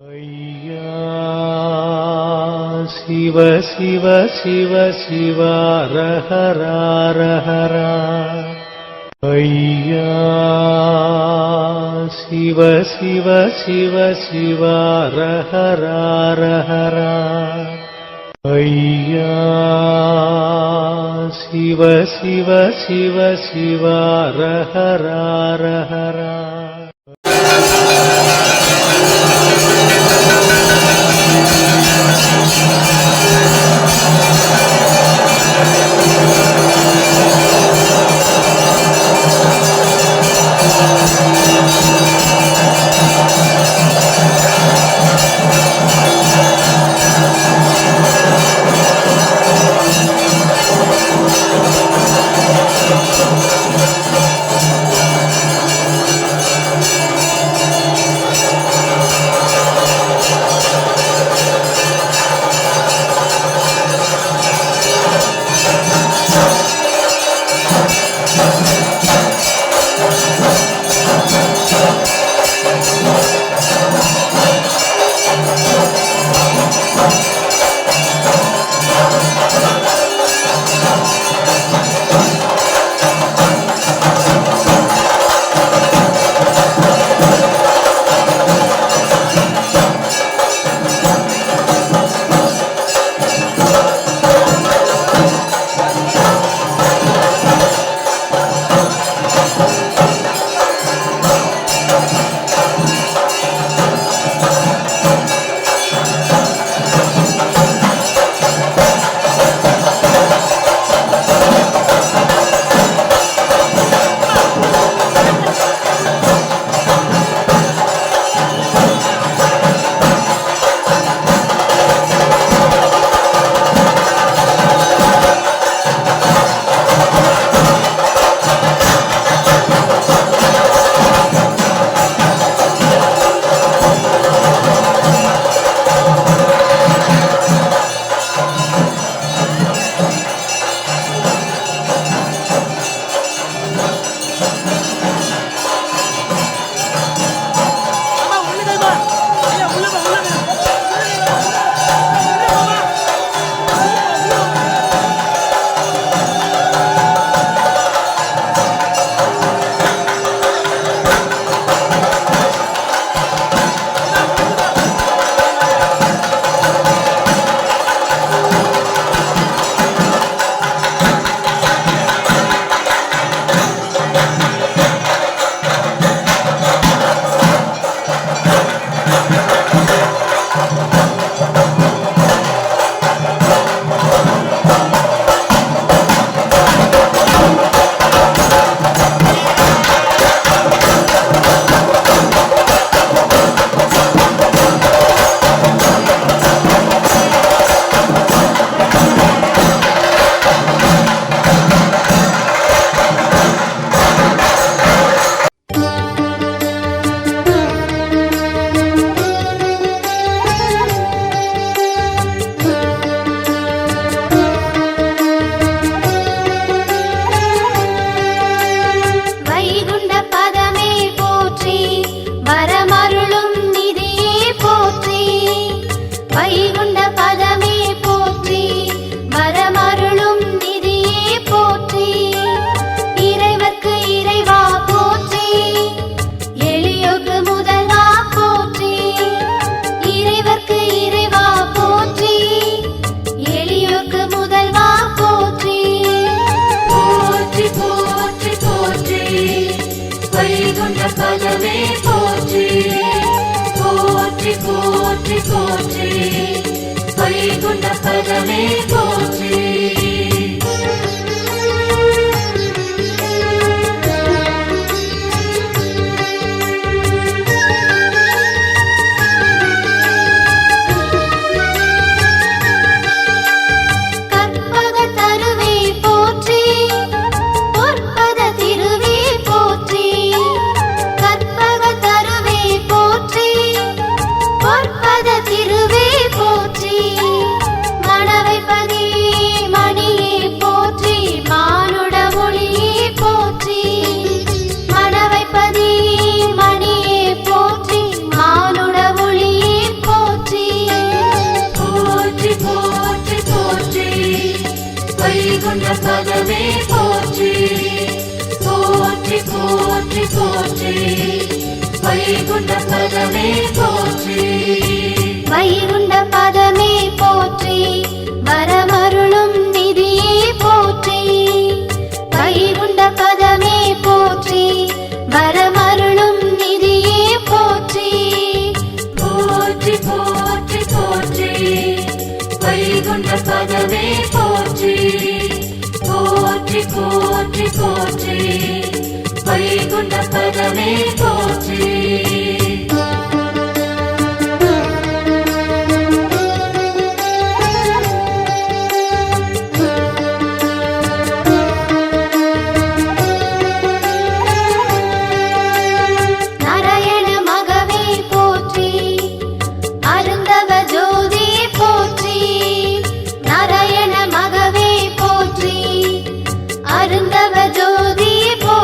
ஐயா சிவ சிவ சிவ சிவ ரஹரா ரஹரா. ஐயா சிவ சிவ சிவ சிவ ரஹரா ரஹரா. ஐயா சிவ சிவ சிவ சிவ ரஹரா ரஹரா. திருவே போற்றி மணவை போற்றி வைகுண்ட பதமே போற்றி வைகுண்ட பதமே போற்றி வரமருளும் நிதியே போற்றி வைகுண்ட பதமே போற்றி வரமருளும் நிதியே போற்றி போற்றி போற்றி போற்றி வைகுண்ட பதமே போற்றி போற்றி போற்றி போற்றி வைகுண்ட பதமே போற்றி வைகுண்ட பதமே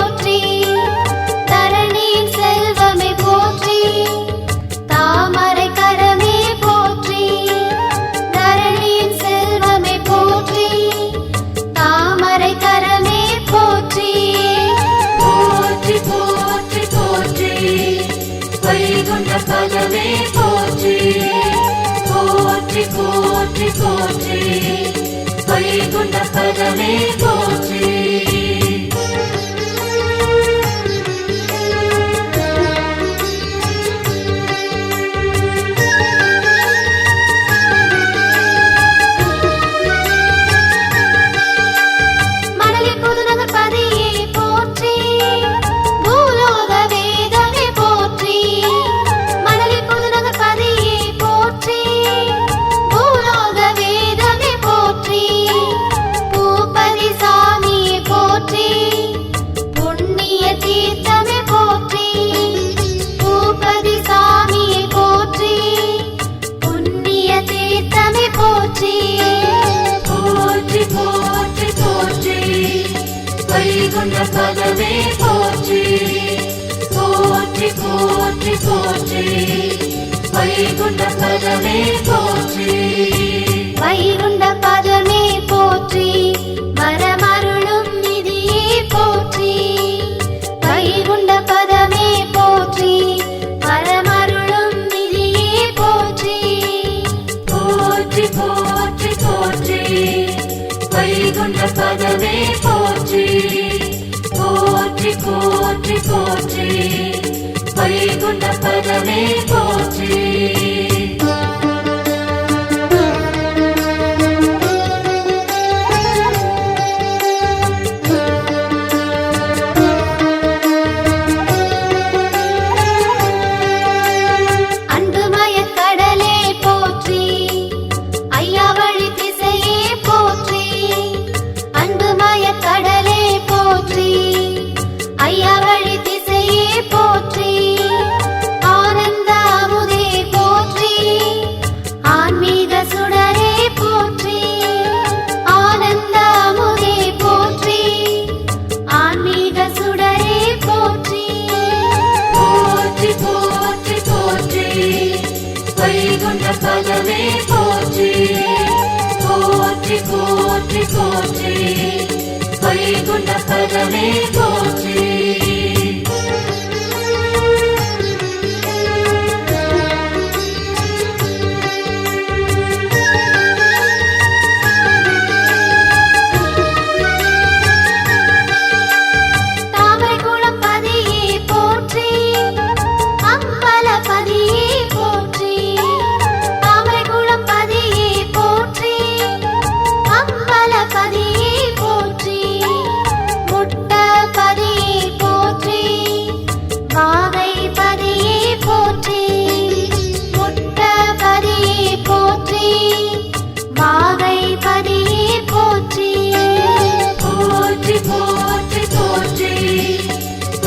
போற்றி போற்றி போற்றி போற்றி வைகுண்ட பதமே போற்றி போற்றி போற்றி போற்றி வைகுண்ட பதமே போற்றி போற்றி போற்றி போற்றி வைகுண்ட பதமே போற்றி வைகுண்ட பதமே போற்றி வரமருளும் நிதியே போற்றி வைகுண்ட பதமே போற்றி வரமருளும் நிதியே போற்றி போற்றி போற்றி போற்றி வைகுண்ட பதமே போற்றி போற்றி போற்றி போற்றி வைகுண்ட பதமே போற்றி வைகுண்ட பதமே போற்றி போற்றி போற்றி போற்றி வைகுண்ட பதமே போற்றி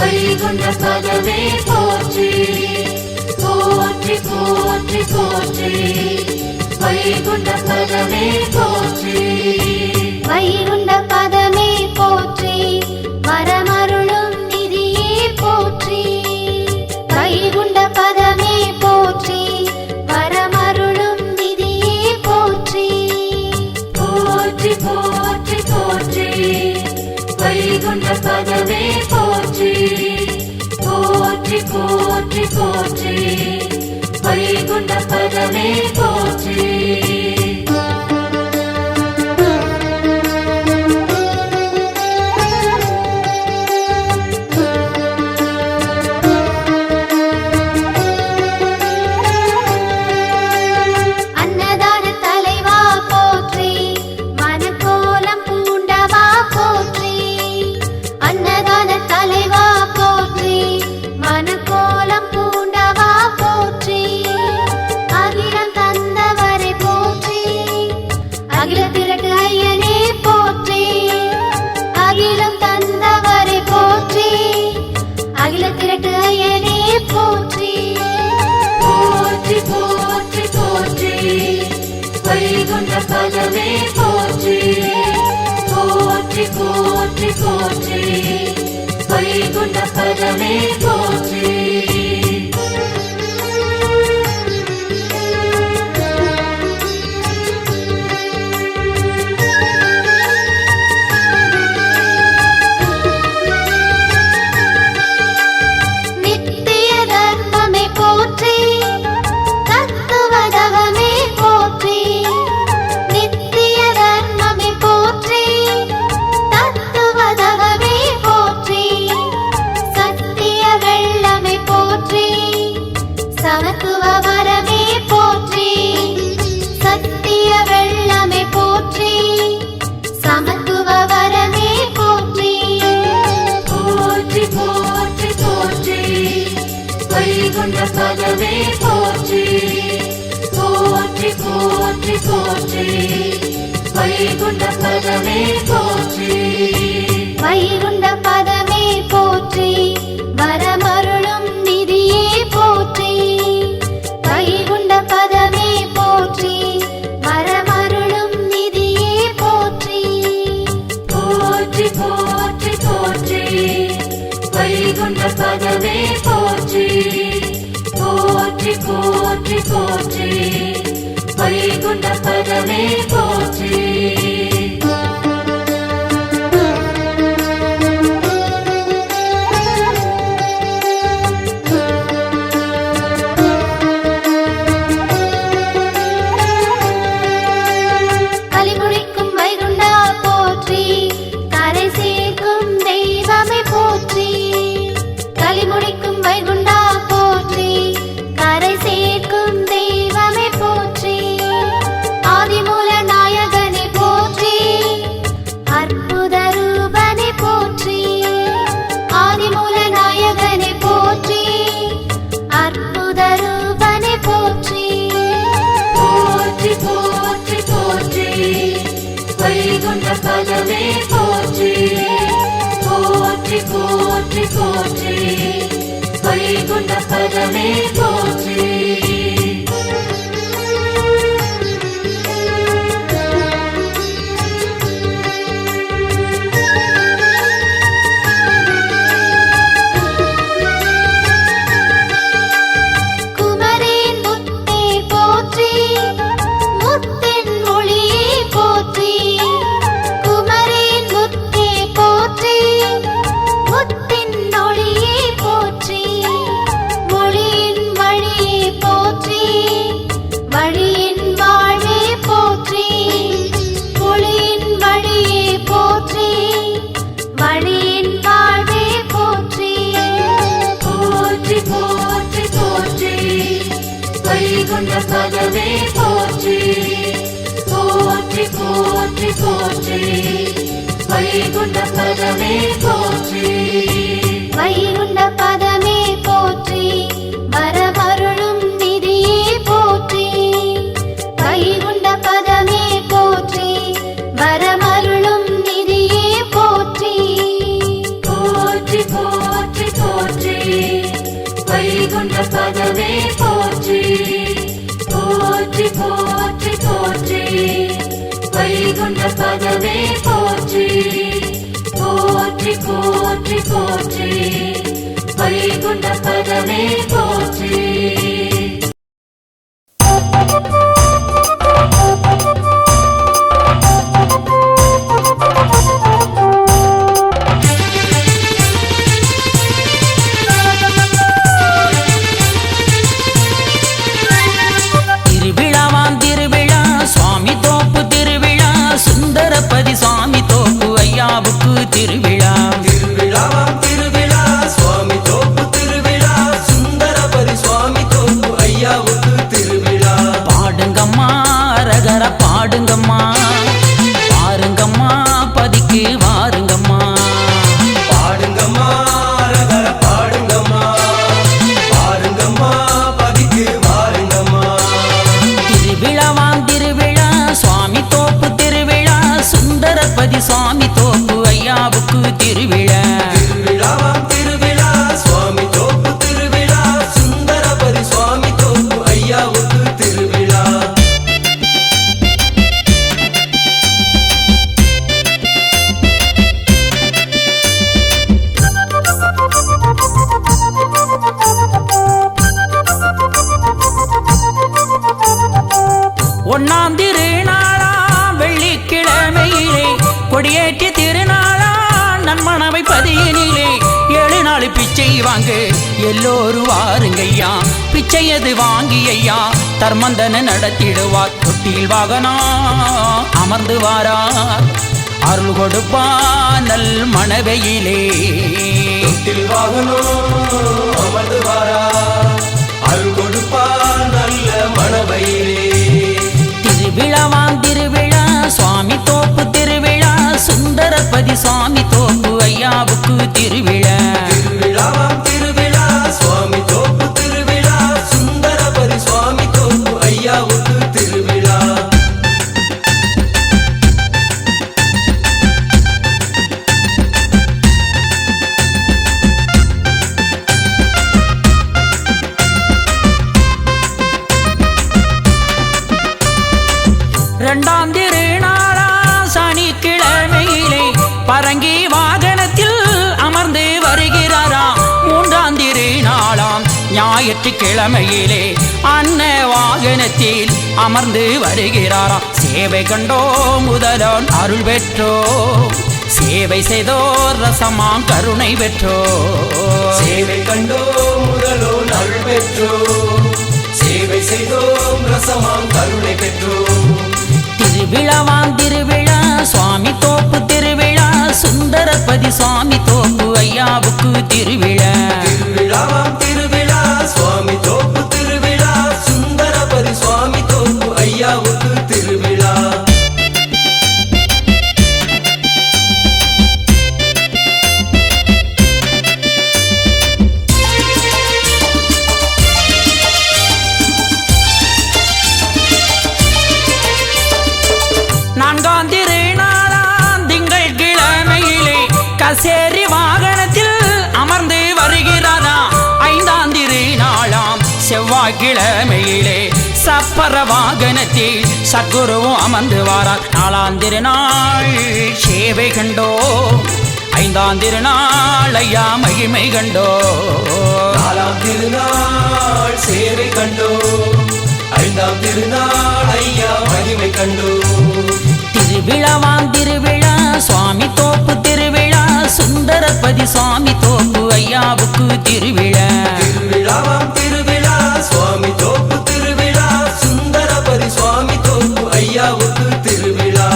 வைகுண்ட பதமே போற்றி போற்றி போற்றி போற்றி வைகுண்ட பதமே போற்றி வைகுண்ட பதமே போற்றி வரமருளும் நிதியே போற்றி வைகுண்ட பதமே போற்றி வரமருளும் நிதியே போற்றி போற்றி போற்றி போற்றி வைகுண்ட பதமே போற்றி போற்றி போற்றி வைகுண்ட பதமே போற்றி அன்னதான தலைவா போற்றி மனக்கோலம் பூண்டவா போற்றி அன்னதான தலைவா போற்றி மனக்கோலம் பூண்டவா போற்றி அகிலம் தந்தவரை போற்றி அகில திரட்டு ஐயனே போற்றி அகிலம் தந்தவரை போற்றி அகில திரட்டு ஐயனே போற்றி போற்றி போற்றி போற்றி வைகுண்ட பதமே போற்றி போற்றி போற்றி போற்றி வைகுண்ட பதமே போற்றி நித்திய தர்மமே போற்றி தத்துவதவமே போற்றி நித்திய தர்மமே போற்றி தத்துவதவமே போற்றி சத்திய வெள்ளமே போற்றி சமத்துவ வரமே போற்றி சத்திய வெள்ளமே போற்றி சமத்துவ வரமே போற்றி போற்றி போற்றி போற்றி வைகுண்ட பதமே போற்றி போற்றி போற்றி போற்றி வைகுண்ட பதமே போற்றி வைகுண்ட பதமே போற்றி வரமருளும் நிதியே போற்றி வைகுண்ட பதமே போற்றி வரமருளும் நிதியே போற்றி போற்றி போற்றி போற்றி வைகுண்ட பதமே போற்றி போற்றி போற்றி போற்றி வைகுண்ட பதமே போற்றி கலிமுடிக்கும் வைகுண்டா போற்றி கரை சேர்க்கும் தெய்வமே போற்றி கலிமுடிக்கும் வைகுண்டா போற்றி கரை சேர்க்கும் தெய்வமே போற்றி ஆதிமூல நாயகனே போற்றி அற்புத ரூபனே போற்றி ஆதிமூல நாயகனே போற்றி அற்புத ரூபனே போற்றி போற்றி போற்றி போற்றி வைகுண்ட பதமே போற்றி போற்றி போற்றி போற்றி வைகுண்ட பதமே போற்றி குமரேன் முத்தே போற்றி முத்தின் மொழியே போற்றி குமரேன் முத்தே போற்றி முத்தின் ஒளியே போற்றி மொழியின் வழியே போற்றி வழியின் வாழ்வே போற்றி மொழியின் வழியே போற்றி வழியின் வாழ்வே போற்றி போற்றி போற்றி போற்றி வைகுண்ட பதமே போற்றி போற்றி போற்றி போற்றி வைகுண்ட பதமே போற்றி வைகுண்ட பதமே போற்றி வரமருளும் நிதியே போற்றி வைகுண்ட பதமே போற்றி வரமருளும் நிதியே போற்றி போற்றி போற்றி போற்றி வைகுண்ட பதமே போற்றி போற்றி போற்றி போற்றி வைகுண்ட பதமே போற்றி போற்றி போற்றி போற்றி வைகுண்ட பதமே போற்றி பொன்னாம் திருநாளாம் வெள்ளிக்கிழமையிலே கொடியேற்றி திருநாளாம் நன்மணவை பதியினிலே 7 நாள் பிச்சை வாங்க எல்லோரும் வாருங்கய்யா. பிச்சையது வாங்கி ஐயா தர்மந்தன நடத்திடுவார். தொட்டில் வாகனா அமர்ந்து வாரார் அருள் கொடுப்பா நல் மணவையிலே. தொட்டில் வாகனோ அமர்ந்து வாரார் அருள் கொடுப்பா நல்ல மணவையிலே. திருவிழாவாம் திருவிழா சுவாமி தோப்பு திருவிழா சுந்தரபதி சுவாமி தோப்பு ஐயாவுக்கு திருவிழா. திருவிழாவாம் திருவிழா சுவாமி தோப்பு திருவிழா சுந்தரபதி சுவாமி தோப்பு ஐயாவுக்கு திருவிழா. இரண்டாம் திருநாளா சனிக்கிழமையிலே பரங்கி வாகனத்தில் அமர்ந்து வருகிறாராம். 3ஆம் திருநாளாம் ஞாயிற்றுக்கிழமையிலே அன்ன வாகனத்தில் அமர்ந்து வருகிறாராம். சேவை கண்டோ முதலான் அருள் பெற்றோ சேவை செய்தோர் ரசமாம் கருணை பெற்றோ. சேவை கண்டோ முதலோ அருள் பெற்றோ சேவை செய்தோம் ரசமாம் கருணை பெற்றோம். திருவிழாவாம் திருவிழா சுவாமி தோப்பு திருவிழா சுந்தரபதி சுவாமி தோப்பு ஐயாவுக்கு திருவிழா. திருவிழாவாம் திருவிழா சுவாமி தோப்பு திருவிழா சுந்தரபதி சுவாமி தோப்பு ஐயாவுக்கு திருவிழா. நான்காம் திருநாளாம் திங்கள் கிழமையிலே கசேரி வாகனத்தில் அமர்ந்து வருகிறாரா. 5ஆம் திருநாளாம் செவ்வாய்க்கிழமையிலே சப்பர வாகனத்தில் சத்குருவும் அமர்ந்து வாரார். 4ஆம் திருநாள் சேவை கண்டோ 5ஆம் திருநாள் ஐயா மகிமை கண்டோ. 4ஆம் திருநாள் சேவை கண்டோ 5ஆம் திருநாள் ஐயா மகிமை கண்டோ. திருவிழாவாம் திருவிழா சுவாமி தோப்பு திருவிழா சுந்தரபதி சுவாமி தோப்பு ஐயாவுக்கு திருவிழா. திருவிழாவாம் திருவிழா சுவாமி தோப்பு திருவிழா சுந்தரபதி சுவாமி தோப்பு ஐயாவுக்கு திருவிழா.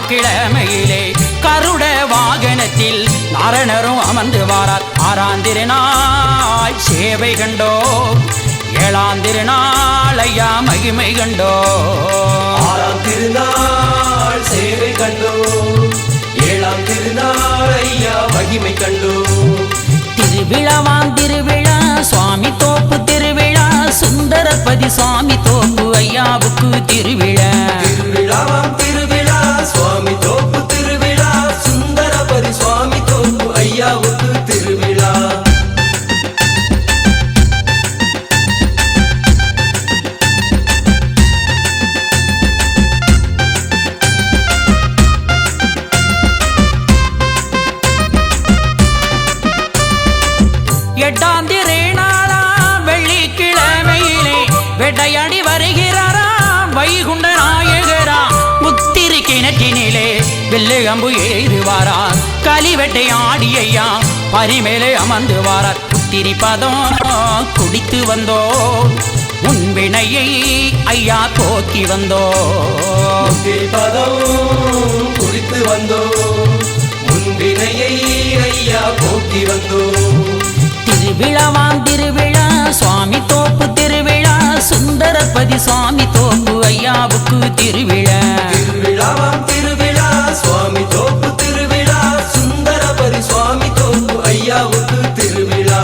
கிழமையிலே கருட வாகனத்தில் நாரணரும் அமர்ந்து வாரார். 6ஆம் திருநாள் சேவை கண்டோ 7ஆம் திருநாள் ஐயா மகிமை கண்டோ. 6ஆம் திருநாள் சேவை கண்டோ 7ஆம் திருநாள் ஐயா மகிமை கண்டோ. திருவிழாவாம் திருவிழா சுவாமி தோப்பு திருவிழா சுந்தரபதி சுவாமி தோப்பு ஐயாவுக்கு திருவிழா. திருவிழாவாம் திருவிழா சுவாமி தோப்பு திருவிழா சுந்தரபதி சுவாமி தோப்பு ஐயாவுக்கு திருவிழா. எட்டாம் திருநாளா வெள்ளிக்கிழமையிலே வேட்டையாடி வருகிறாராம் வைகுண்ட நாயகரா. முத்திரி கிணற்றினிலே வெள்ளு அம்பு ஏறுவாரார். களிவெட்டை ஆடியையா பரிமேலே அமர்ந்து வாரார். புத்திரி பதம் குடித்து வந்தோ உன் வினையை ஐயா போக்கி வந்தோ. புத்திரி பதம் குடித்து வந்தோ உன் வினையை ஐயா போக்கி வந்தோ. திருவிழாவாம் திருவிழா சுவாமி தோப்பு திருவிழா சுந்தரபதி சுவாமி தோப்பு ஐயாவுக்கு திருவிழா. திருவிழாவாம் திருவிழா சுவாமி தோப்பு திருவிழா சுந்தரபதி சுவாமி தோப்பு ஐயாவுக்கு திருவிழா.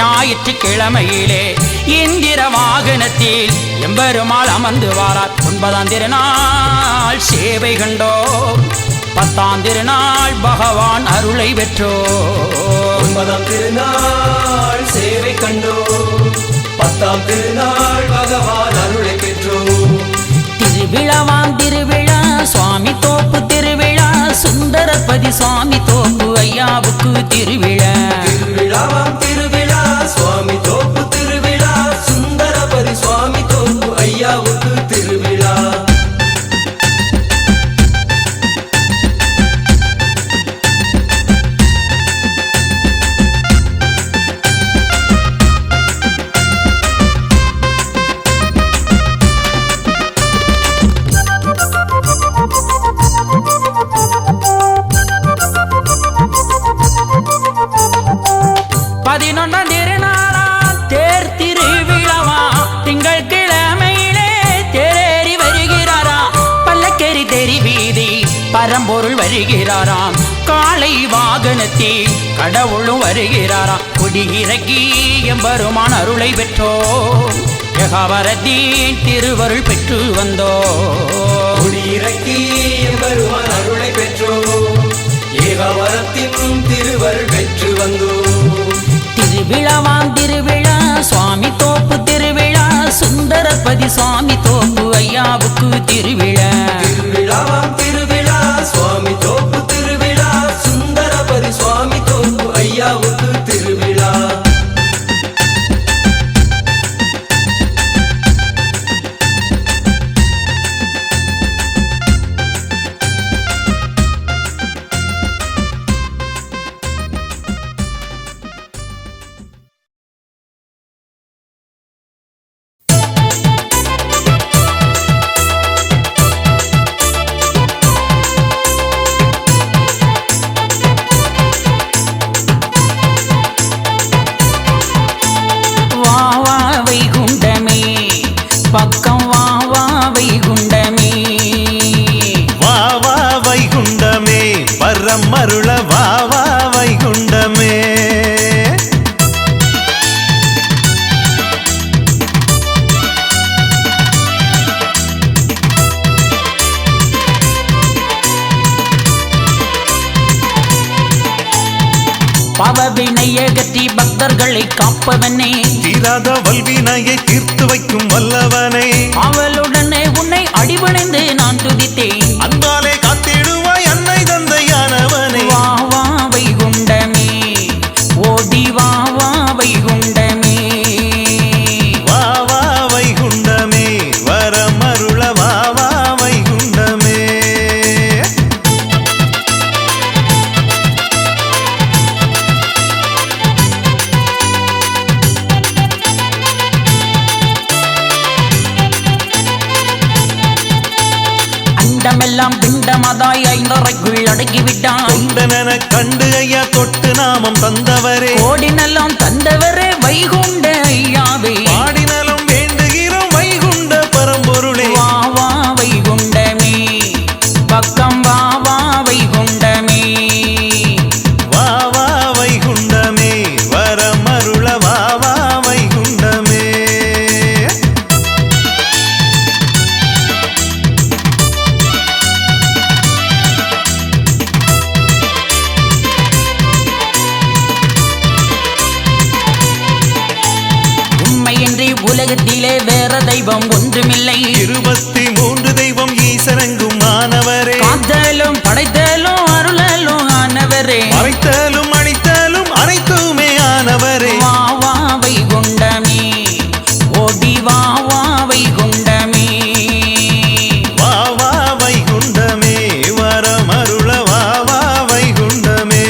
ஞாயிற்றுக்கிழமையிலே இந்திர வாகனத்தில் எம்பெருமாள் அமர்ந்து வாரார். 9ஆம் திருநாள் சேவை கண்டோம், 10ஆம் திருநாள் பகவான் அருளை பெற்றோம். 9ஆம் திருநாள் சேவை கண்டோம், 10ஆம் திருநாள் பகவான் அருளை பெற்றோம். திருவிழாவாம் திருவிழா சுவாமி தோப்பு திருவிழா, சுந்தரபதி சுவாமி தோப்பு ஐயாவுக்கு திருவிழா. திருவிழாவாம் திருவிழா சுவாமி தோப்பு திருவிழா, சுந்தரபதி சுவாமி தோப்பு ஐயாவுக்கு திருவிழா. பதினொன்றாம் திருநாளா தேர் திருவிழாவா, திங்கள் கிழமையிலே தேரேறி வருகிறாரா, பல்லக்கேரி தெரி வீதி பரம்பொருள் வருகிறாராம், காளை வாகனத்தில் கடவுளும் வருகிறாராம். கொடியிறக்கி எம்பெருமான் அருளை பெற்றோம், யகாவரத்தின் திருவருள் பெற்று வந்தோம். கொடியிறக்கி எம்பெருமான் அருளை பெற்றோம், ஏகாவரத்தின் திருவருள் பெற்று வந்தோம். திருவிழாவாம் திருவிழா சுவாமி தோப்பு திருவிழா, சுந்தரபதி சுவாமி தோப்பு ஐயாவுக்கு திருவிழா. திருவிழாவாம் திருவிழா சுவாமி தோப்பு திருவிழா, சுந்தரபதி சுவாமி தோப்பு ஐயாவுக்கு திருவிழா. பக்கம் வா வா வைகுண்டமே, வா வா வைகுண்டமே, வரம் அருள வா வா வைகுண்டமே. பவவினையகற்றி பக்தர்களை காப்பவனே, தீராத வல்வினையை தீர்த்து வைக்கும் வல்லவனே, அவளுடனே உன்னை அடிபணிந்து நான் துதித்தேன், அன்பாலே காத்திடுவாய் அன்னை தந்தையானவனே. வா வா வைகுண்டமே, ஓடி வா வா வைகுண்டமே, வா வா வைகுண்டமே, வரம் அருள வா வா வைகுண்டமே. அண்டமெல்லாம் பிண்டமதாய் ஐந்தரைக்குள் அடக்கிவிட்டான், தொண்டனென கண்டு ஐயா தொட்டு நாமம் தந்தவரே, கோடினெல்லாம் தந்தவரே வைகுண்ட ஐயாவே, பாடினலும் வேண்டுகிறோம் வைகுண்ட பரம்பொருளே. வா வா வைகுண்டமே, பக்கம் வா வா வைகுண்டமே, வா வா வைகுண்டமே, வரம் அருள வா வா வைகுண்டமே. உண்மையின்றி உலகத்திலே வேற தெய்வம் ஒன்றுமில்லை, 23 தெய்வம் ஈசனங்கும் ஆனவரே, காத்தலும் படைத்தலும் அருளலும் ஆனவரே, மறைத்தலும் அணித்தலும் அனைத்துமே ஆனவரே. வா வா வைகுண்டமே, ஓடி வா வா வைகுண்டமே, வா வா வைகுண்டமே, வரம் அருள வா வா வைகுண்டமே.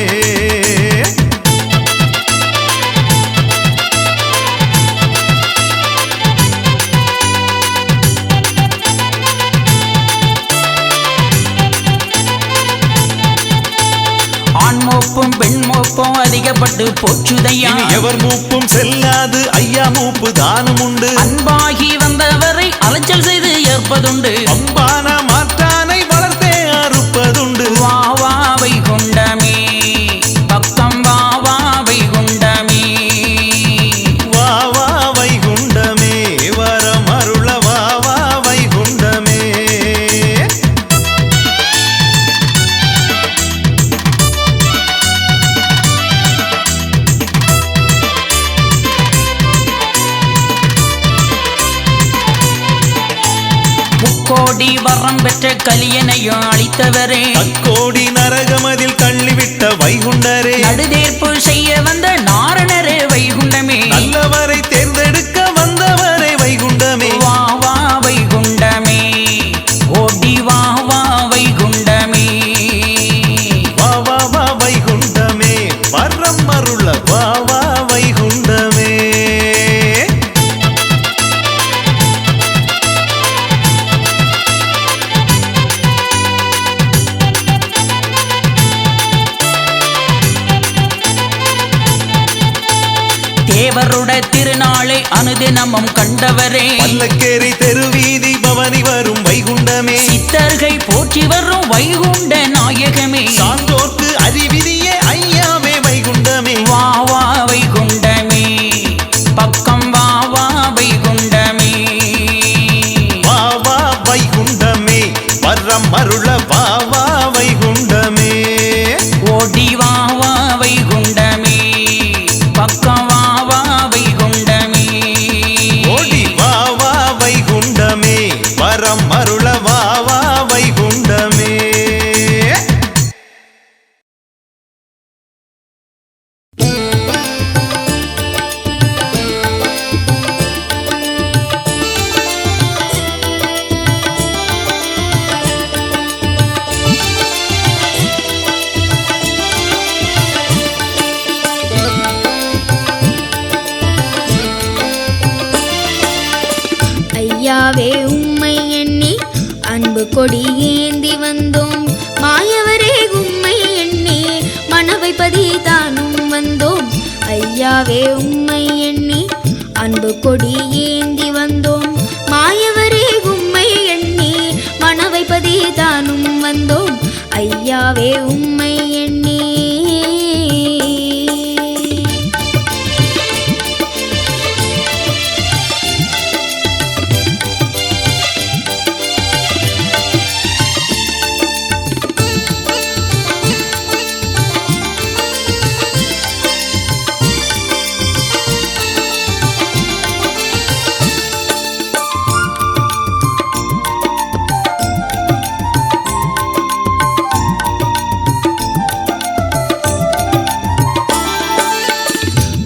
ஆண் மோப்பும் பெண் மோப்பும் அதிகப்பட்டு போச்சுதையா, இனி எவர் மூப்பும் செல்லாது ஐயா மூப்பு தானம் உண்டு, அன்பாகி வந்தவரை அலைச்சல் செய்து ஏற்பதுண்டு, அம்பான மாற்றானை வளர்த்தே அறுப்பதுண்டு. வா வா வைகுண்டமே, பக்கம் வா வா வைகுண்டமே, கோடி வரம் பெற்ற கலியனையும் அளித்தவரே அக்கோடி நரகமதில் தள்ளிவிட்ட வைகுண்டரே நடுதேர்ப்பு செய்ய வந்த நாரணரே வைகுண்டமே நல்லவரை தேர்ந்தெடுக்க வந்தவரே வைகுண்டமே வா வா வைகுண்டமே ஓடி வா வா வைகுண்டமே வா வா வா வைகுண்டமே வரம் அருள வா வா வைகுண்டமே தேவருட திருநாளை அனுதினமும் கண்டவரே பல்லக்கேரி தெருவீதி பவனி வரும் வைகுண்டமே சித்தர்கள் போற்றி வரும் வைகுண்ட நாயகமே சான்றோர்க்கு அறிவிதியே ஐயாவே வைகுண்டமே வா வா வைகுண்டமே பக்கம் வா வா வைகுண்டமே வா வா வைகுண்டமே வரம் அருள வா வா வைகுண்டமே ஓடி வா வா வைகுண்டமே பக்கம் வா வா வைகுண்டமே ஓடி வா வா வைகுண்டமே வரம் அருள வா வா வைகுண்டமே ஐயாவே உம்மை எண்ணி அன்பு கொடி ஏந்தி வந்தோம் மாயவரே உம்மை எண்ணி மனவைப்பதி தானும் வந்தோம் ஐயாவே உம்மை எண்ணி அன்பு கொடி ஏந்தி வந்தோம் மாயவரே உம்மை எண்ணி மனவைப்பதி தானும் வந்தோம் ஐயாவே உம்மை எண்ணி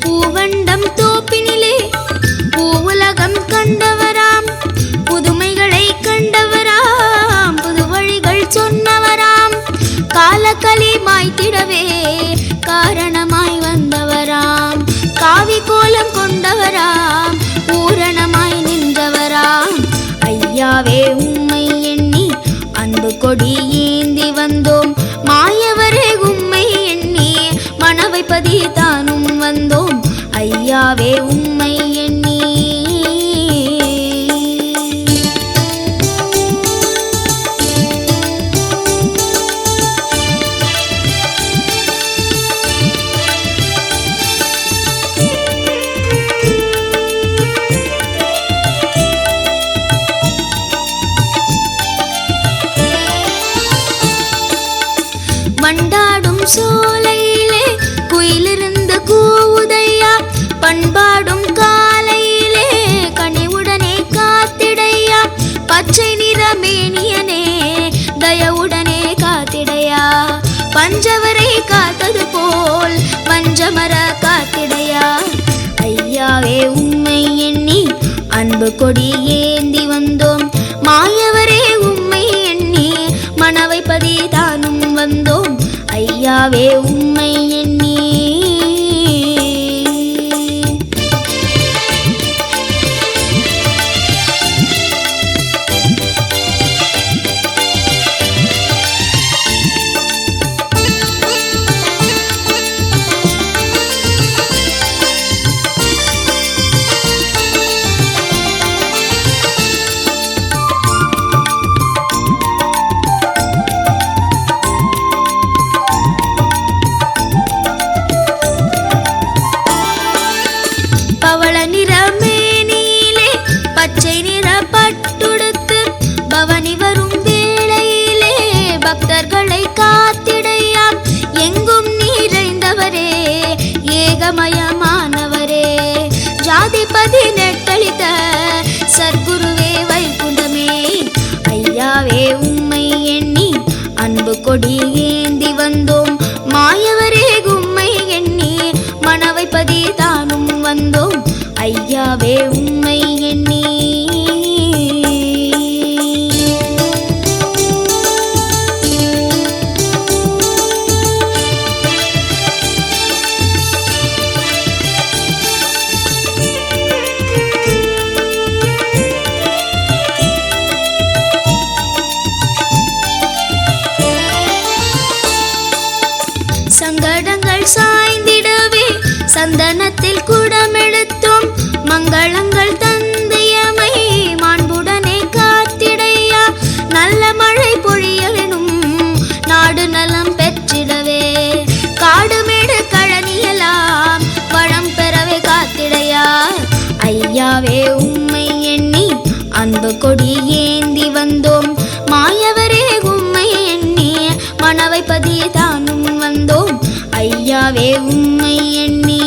பூவண்டம் தோப்பினிலே பூவுலகம் கண்டவராம் புதுமைகளை கண்டவராம் புது வழிகள் சொன்னவராம் காலக்கலி மாய்த்திடவே காரணமாய் வந்தவராம் காவி கோலம் கொண்டவராம் பூரணமாய் நின்றவராம் ஐயாவே உம்மை எண்ணி அன்பு கொடி ஏந்தி வந்தோம் மாயவரே உம்மை எண்ணி மனவைப்பதி தானும் வந்தோம் ஐயாவே உம்மை எண்ணி மண்டாடும் சோலையிலே குயிலிருந்து கூவுதையா பண்பாடும் காலையிலே கனிவுடனே காத்திடையா பச்சை நிறமேனியனே தயவுடனே காத்திடையா பஞ்சவரை காத்தது போல் பஞ்சமர காத்திடையா ஐயாவே உம்மை எண்ணி அன்பு கொடி ஏந்தி வந்தோம் மாயவரே உம்மை எண்ணி மனவைப்பதி தானும் வந்தோம் ஐயாவே உம்மை எண்ணி தானும் வந்தோம் ஐயாவே உம்மை எண்ணி. சங்கடங்கள் சாய்ந்திடவே சந்தனத்தில் குடமெடுத்தோம் மங்களங்கள் தந்தையமை மாண்புடனே காத்திடையா. நல்ல மழை பொழிய வேணும் நாடு நலம் பெற்றிடவே காடுமேடு கழனியெல்லாம் வளம் பெறவே காத்திடையா. ஐயாவே உம்மை எண்ணி அன்பு கொடி ஏந்தி வந்தோம் மாயவரே உம்மை எண்ணி மனவை பதிய தானும் வந்தோம் ஐயாவே உம்மை எண்ணி.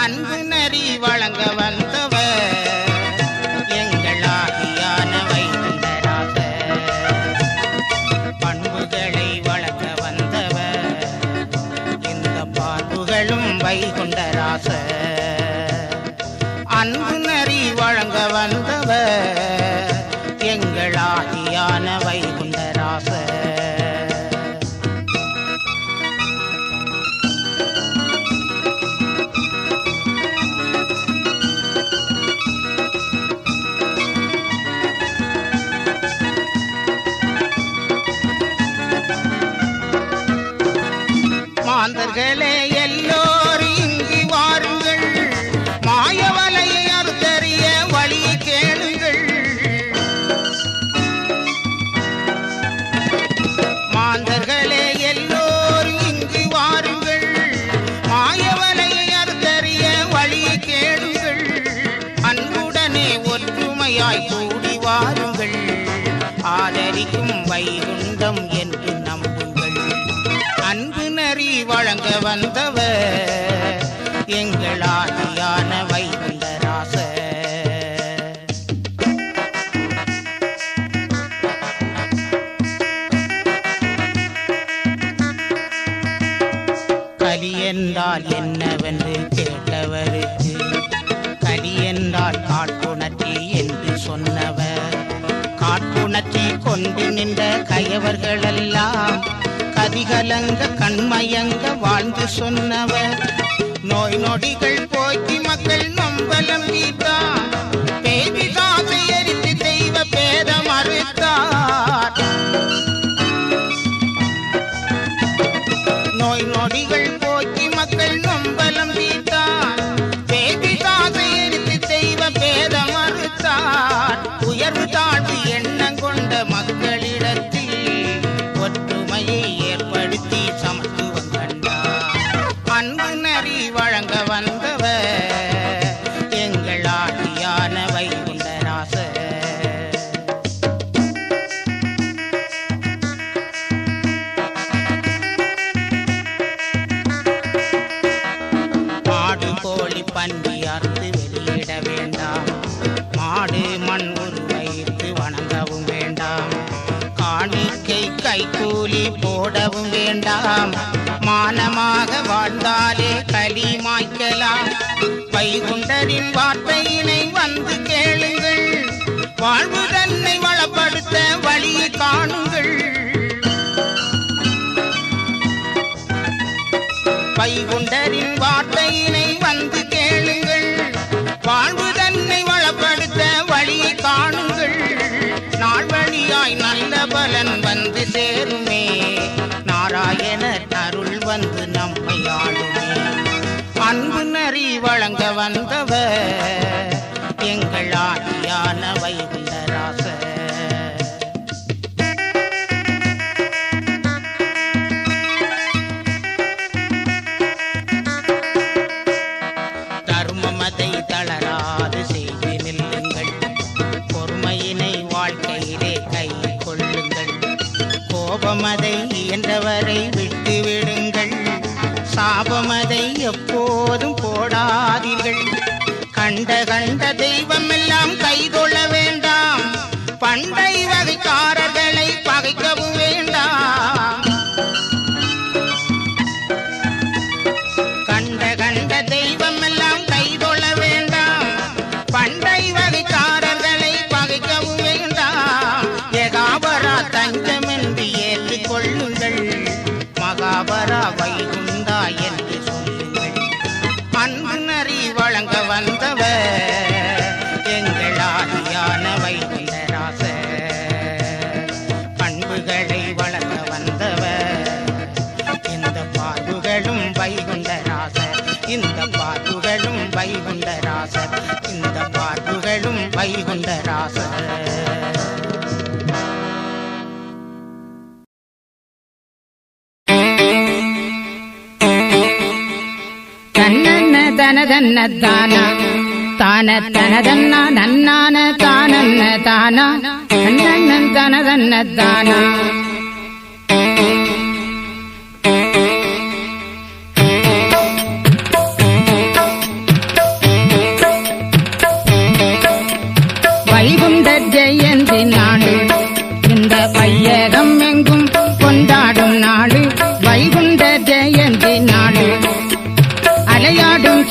அன்பு நெறி வழங்க வந்தவர் எங்களாகியான வைகுண்டராச. பண்புகளை வழங்க வந்தவர் இந்த பார்ப்புகளும் வைகுண்டராச. அன்பு நெறி வழங்க வந்தவர் எங்களாகியான வைகுண்டராச. மாந்தர்களே எல்லோரும் இங்கு வாருங்கள், மாயவலையை அறுத்தறிய வழியை கேளுங்கள். மாந்தர்களே எல்லோரும் இங்கு வாருங்கள், மாயவலையை அறுத்தறிய வழியை கேளுங்கள். அன்புடனே ஒற்றுமையாய் கூடி வாருங்கள், ஆதரிக்கும் வைகுண்டம் என்று நம்புங்கள். அன்பு நெறி வழங்க வந்தவர் எங்களாகியான வைகுண்டராச. கலி என்றால் என்னவென்று கேட்டவருக்கு கலி என்றால் காட்டுணர்ச்சி என்று சொன்னவர், காட்டுணர்ச்சி கொண்டு நின்ற கயவர்களெல்லாம் கதிகலங்க கண்மயங்க வாழ்ந்து சொன்னவர், நோய் நொடிகள் போக்கி மக்கள் நம்பலம் தீர்த்தார், பேபிதாசை எரித்து தெய்வ பேதம் அறுத்தார். நோய் நொடிகள் போக்கி மக்கள் நம்பலம் தீர்த்தார், பேபிதாசை எரித்து தெய்வ பேதம் அறுத்தார். உயர்வு தாழ்வு எண்ணம் கொண்ட மக்களிடத்தில் ஒற்றுமையை ஏற்படுத்தி சமத்துவம் கண்டார். அன்பு நெறி வழங்க வந்தவர் எங்களாகியான வைகுண்டராச. மாடு கோழி பன்றி அறுத்து வெளியிட வேண்டாம், மாடு மண் உருவைத்து வணங்கவும் வேண்டாம், காணிக்கை கைகூலி போடவும் வேண்டாம், மானமாக வாழ்ந்தாலே களி மாய்க்கலாம். வைகுண்டரின் வார்த்தையினை வந்து கேளுங்கள், வாழ்வு தன்னை வளப்படுத்த வழியை காணுங்கள். வைகுண்டரின் வார்த்தையினை வந்து கேளுங்கள், வாழ்வு தன்னை வளப்படுத்த வழியை காணுங்கள். நாள் வழியாய் நல்ல பலன் வந்து சேருமே, நாராயணர் அருள் வந்து நம்மை ஆளுமே. அன்பு நெறி வழங்க வந்தவர் எங்களாகியான வைகுண்டராச. தர்மமதை தளராது செய்து நில்லுங்கள், பொறுமையினை வாழ்க்கையிலே கை கொள்ளுங்கள். கோபமதை இயன்றவரை விட்டு விடுங்கள், சாபமதை எப்போதும் போடாதீர்கள். கண்ட கண்ட தெய்வம் எல்லாம் கைதொள்ள வேண்டாம், பண்டை வகைக்காரர்களை பகைக்கவும் வேண்டாம். கண்ட கண்ட தெய்வம் எல்லாம் கைதொள்ள வேண்டாம், பண்டை வகைக்காரர்களை பகைக்கவும் வேண்டாம். ஏகாபரா தஞ்சமென்று ஏற்றுக் கொள்ளுங்கள், மகாபரா வைகுண்டா என்று சொல்லுங்கள். அன்பு நெறி வழங்க வந்தவர் எங்களாகியான வைகுண்டராச. பண்புகளை வழங்க வந்தவர் இந்த பார்வுகளும் வைகுண்டராச. இந்த பார்வுகளும் வைகுண்டராச. இந்த பார்வுகளும் வைகுண்டராச. தன தான தான தன தன்னா நன்னான தானன்ன தானா அண்ணன் தன தன்ன தானா.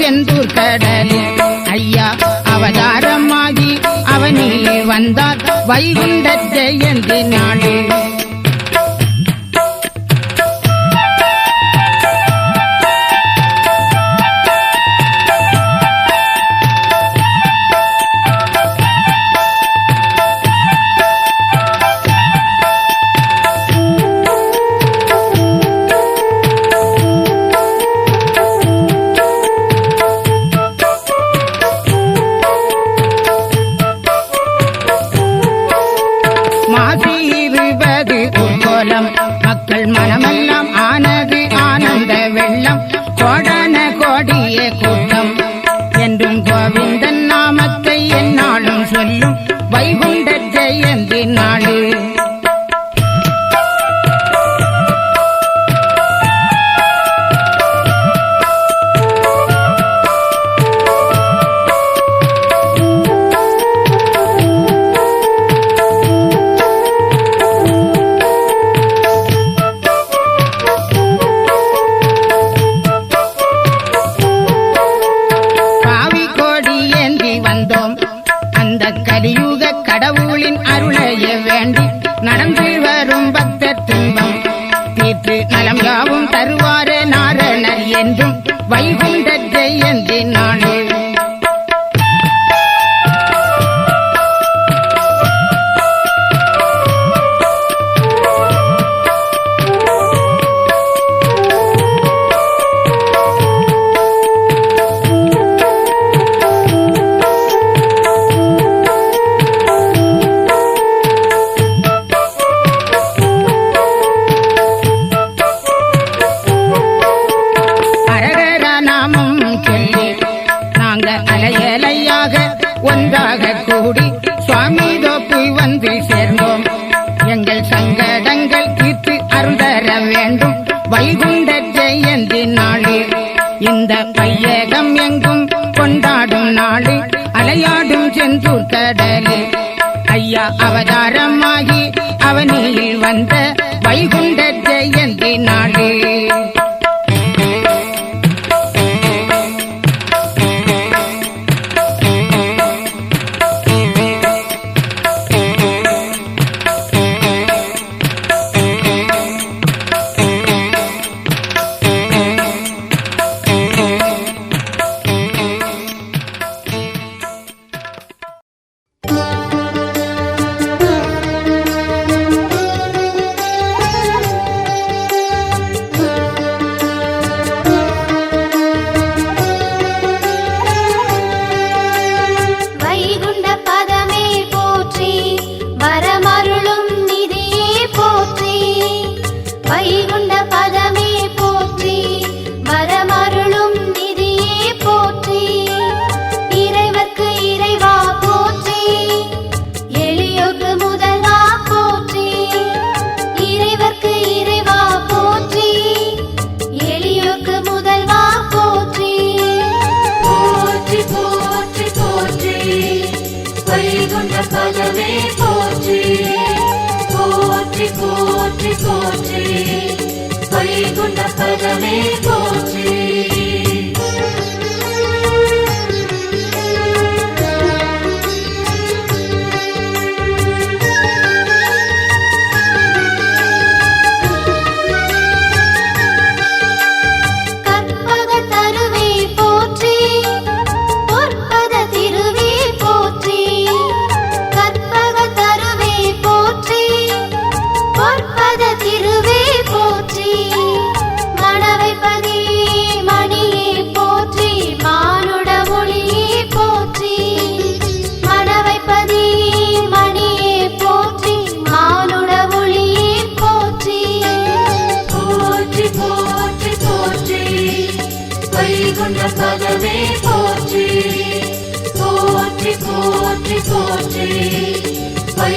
செந்தூர் கடலில் ஐயா அவதாரமாகி அவனில் வந்தார் வைகுண்ட ஜெயந்தி நாடு. மக்கள் மனமெல்லாம் ஆனது ஆனந்த வெள்ளம். கோடான கோடிய கூட்டம் என்றும் கோவிந்தன் நாமத்தை எந்நாளும் சொல்லும் வைகுண்ட ஜெயந்தி நாடு. கலியுக கடவுளின் அருளைய வேண்டி நடந்து வரும் பக்தர் துன்பம் தீர்த்து நலம் யாவும் தருவாரே நாரணர் என்றும் வைகுண்ட ஜெயந்தி நாடு. ஒன்றாக கூடி சுவாமி தோப்பு வந்து சேர்ந்தோம். எங்கள் சங்கடங்கள் தீர்த்து அருள் தர வேண்டும் வைகுண்ட ஜெயந்தி நாடு. இந்த பையகம் எங்கும் கொண்டாடும் நாடு அலையாடும் செந்தூர் கடலில் ஐயா அவதாரமாகி அவனில் வந்த வைகுண்ட ஜெயந்தி நாடு.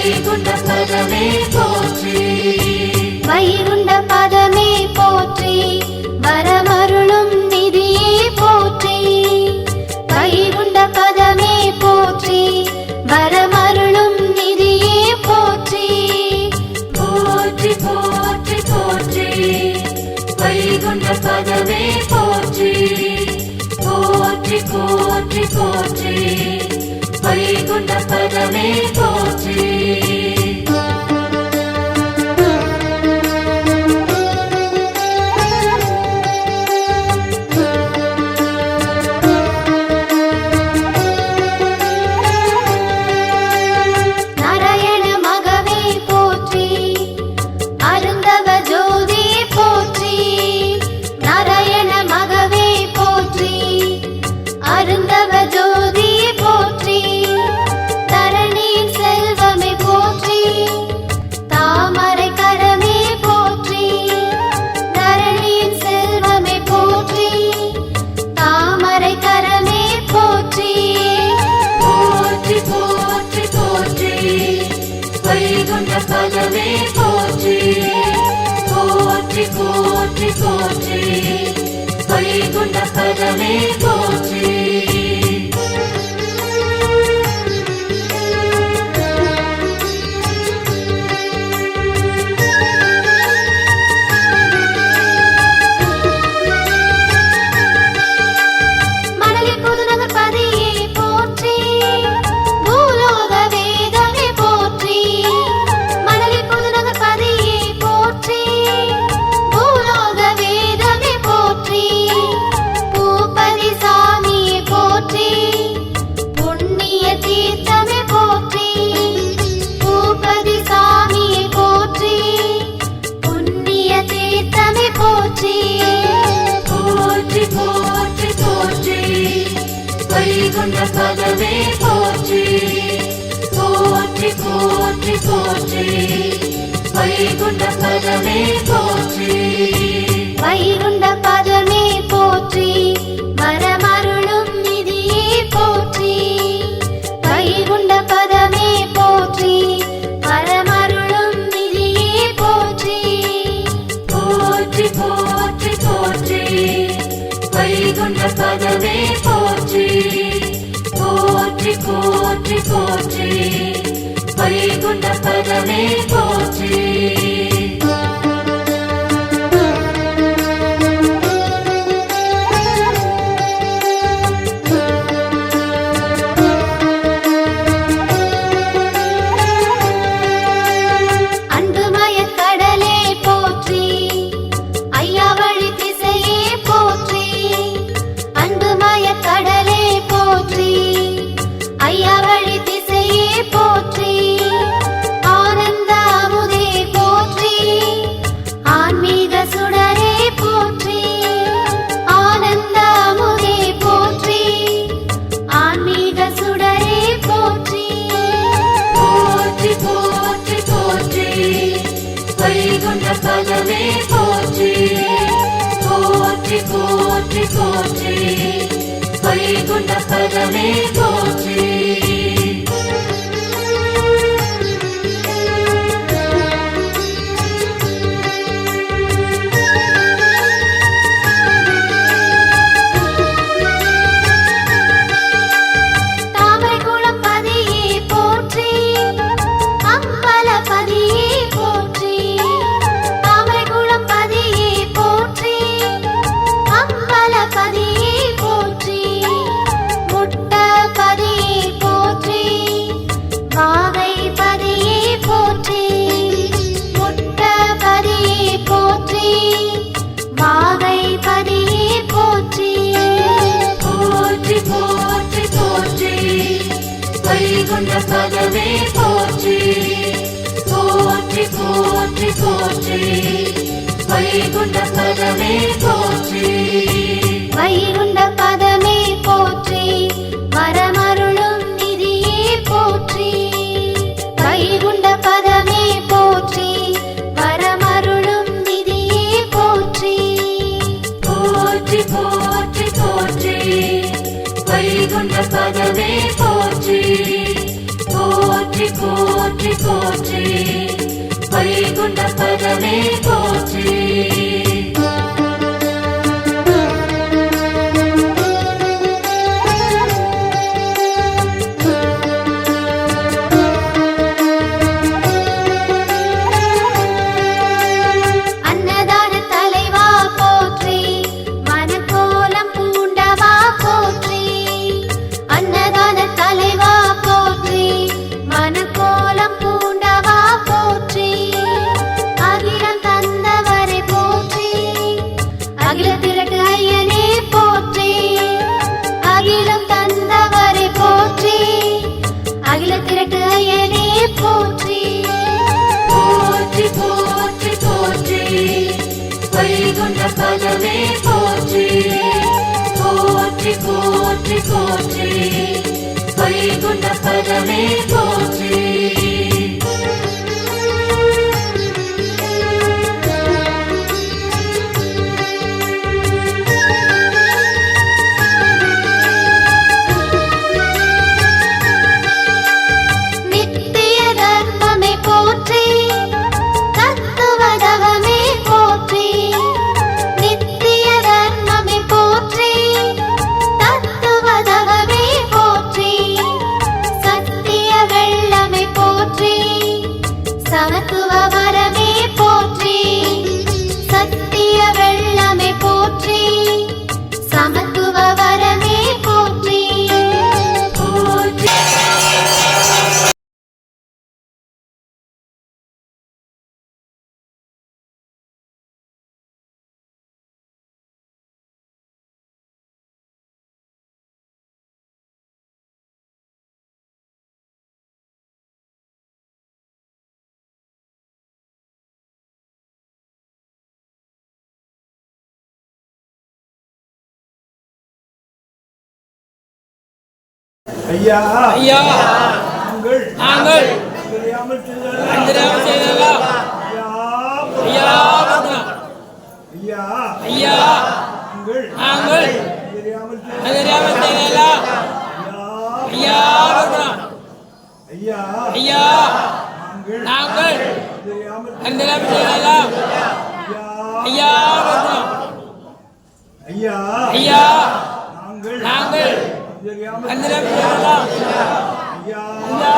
வைகுண்ட பதமே போற்றி, வைகுண்ட பதமே போற்றி, வரமருளும் நிதியே போற்றி, வைகுண்ட பதமே போற்றி, வரமருளும் நிதியே போற்றி, போற்றி போற்றி போற்றி, வைகுண்ட பதமே போற்றி, போற்றி போற்றி வைகுண்ட பதமே போற்றி பதமே போற்றி போற்றி போற்றி போற்றி வைகுண்ட பதமே போற்றி வைகுண்ட பதமே போற்றி போற்றி போற்றி போற்றி வைகுண்ட பதமே போற்றி வைகுண்ட பதமே போற்றி வரமருளும் நிதியே போற்றி வைகுண்ட பதமே போற்றி வரமருளும் நிதியே போற்றி போற்றி போற்றி போற்றி வைகுண்ட பதமே போற்றி போற்றி போற்றி போற்றி வைகுண்ட பதமே போற்றி வைகுண்ட பதமே போற்றி போற்றி போற்றி போற்றி வைகுண்ட பதமே போற்றி வைகுண்ட பதமே போற்றி போற்றி போற்றி போற்றி வைகுண்ட பதமே போற்றி வைகுண்ட பதமே போற்றி வரமருளும் நிதியே போற்றி வைகுண்ட பதமே போற்றி வரமருளும் நிதியே போற்றி போற்றி போற்றி போற்றி வைகுண்ட பதமே போற்றி போற்றி போற்றி போற்றி வைகுண்ட பதமே போற்றி போற்றி வைகுண்ட பதமே போற்றி நித்திய தர்மமே போற்றி தத்துவதவமே போற்றி நித்திய தர்மமே போற்றி தத்துவதவமே போற்றி சத்திய வெள்ளமே போற்றி சமத்துவ வரமே போற்றி சத்திய வெள்ளமே போற்றி சமத்துவ வரமே போற்றி போற்றி ஐயா ஐயா உங்கள் நாங்கள் தெரியாமல் செய்ததெல்லாம் அந்தராம செய்தெல்லாம் ஐயா ஐயா ஐயா ஐயா உங்கள் நாங்கள் தெரியாமல் அந்தராம செய்தெல்லாம் ஐயா ஐயா ஐயா நாங்கள் தெரியாமல் அந்தராம செய்தெல்லாம் ஐயா ஐயா ஐயா நாங்கள் நாங்கள் தெரியாமல் அந்தராம செய்தெல்லாம் ஐயா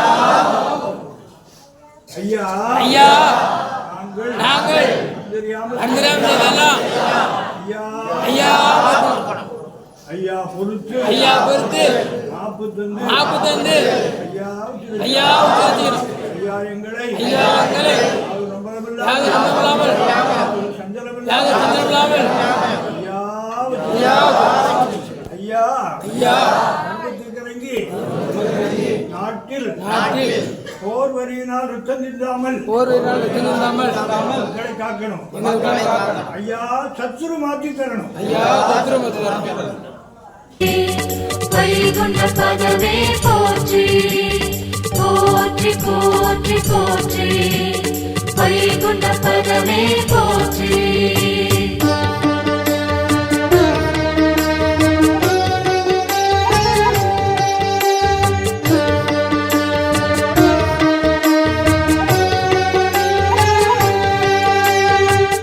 ஐயா ஐயா நாங்கள் நாங்கள் தெரியாமல் அந்தராம செய்தெல்லாம் ஐயா ஐயா ஐயா பொறுத்து ஐயா பொறுத்து நாற்பத்தொன்று நாற்பத்தந்து ஐயா ஐயா உட்காந்துக்கிறோம் ஐயா எங்களை ஐயா எங்களை அது நம்பவில்லை யாரும் நம்பலாமல் சஞ்சலமில்லை யாரும் சந்தர்ப்பலாமல் ஐயா ஐயா ஐயா ஐயா இறங்கி நாட்டில் நாட்டில் போர் வரியினால் யுத்தம் நின்றாமல் ஒரு நாள் இல்லாமல் மக்களை காக்கணும் எங்களுக்கு ஐயா சத்துரு மாற்றி தரணும் ஐயா தத்துரம் வைகுண்ட பதமே போற்றி போற்றி போற்றி போற்றி வைகுண்ட பதமே போற்றி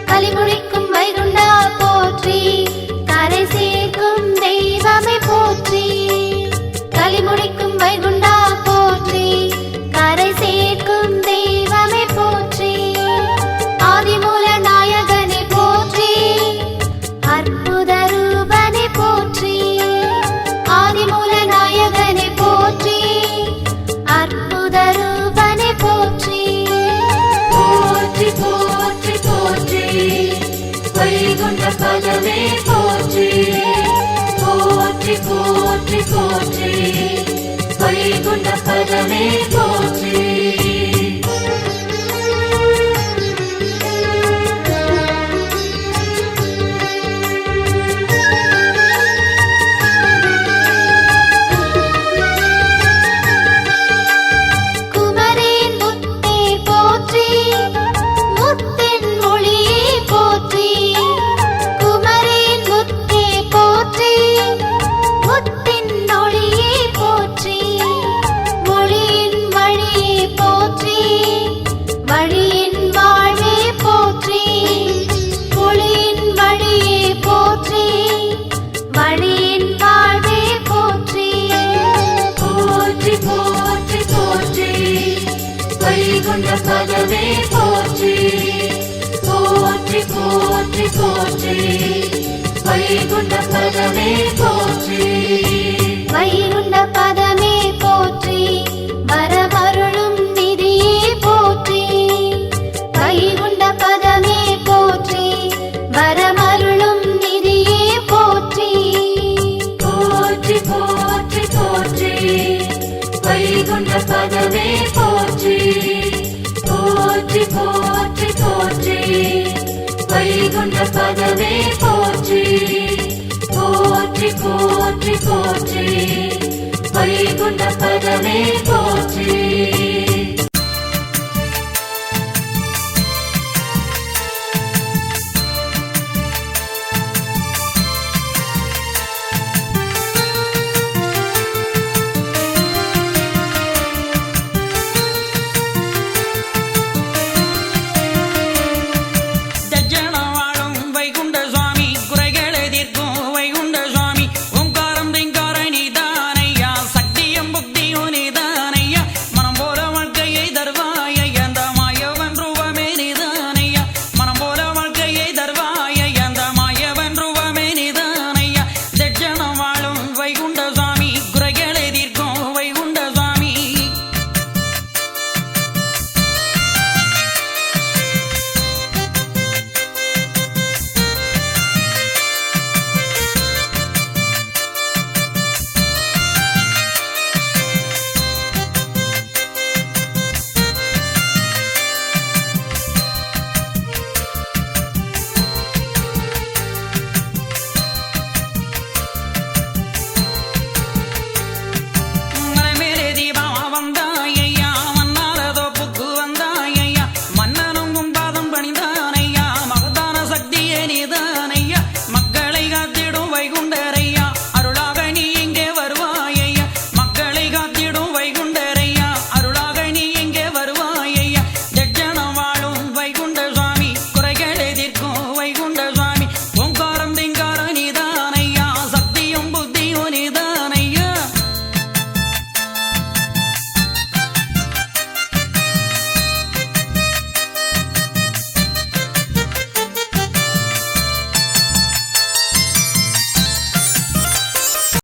கலிமுடிக்கும் வைகுண்டா போற்றி கரை சேர்க்கும் தெய்வமே போற்றி கலிமுடிக்கும் வைகுண்டா போற்றி கரை சேர்க்கும் தெய்வமே போற்றி ஆதிமூல நாயகனே போற்றி அற்புத ரூபனே போற்றி ஆதிமூல நாயகனே போற்றி அற்புத ரூபனே போற்றி போற்றி போற்றி போற்றி வைகுண்ட பதமே போற்றி போற்றி போற்றி போற்றி வைகுண்ட பதமே போற்றி குமரேன் முத்தே போற்றி முத்தின் மொழியே போற்றி குமரேன் முத்தே போற்றி முத்தின் மொழியே போற்றி மொழியின் வழியே போற்றி வழியின் வாழ்வே போற்றி மொழியின் வழியே போற்றி வழியின் வாழ்வே போற்றி போற்றி போற்றி போற்றி வைகுண்ட பதமே போற்றி போற்றி போற்றி போற்றி வைகுண்ட பதமே போற்றி வைகுண்ட பதமே போற்றி வரமருளும் நிதியே போற்றி வைகுண்ட பதமே போற்றி வரமருளும் நிதியே போற்றி போற்றி போற்றி போற்றி வைகுண்ட பதமே போற்றி போற்றி போற்றி போற்றி வைகுண்ட பதமே போற்றி போற்றி போற்றி போற்றி வைகுண்ட பதமே போற்றி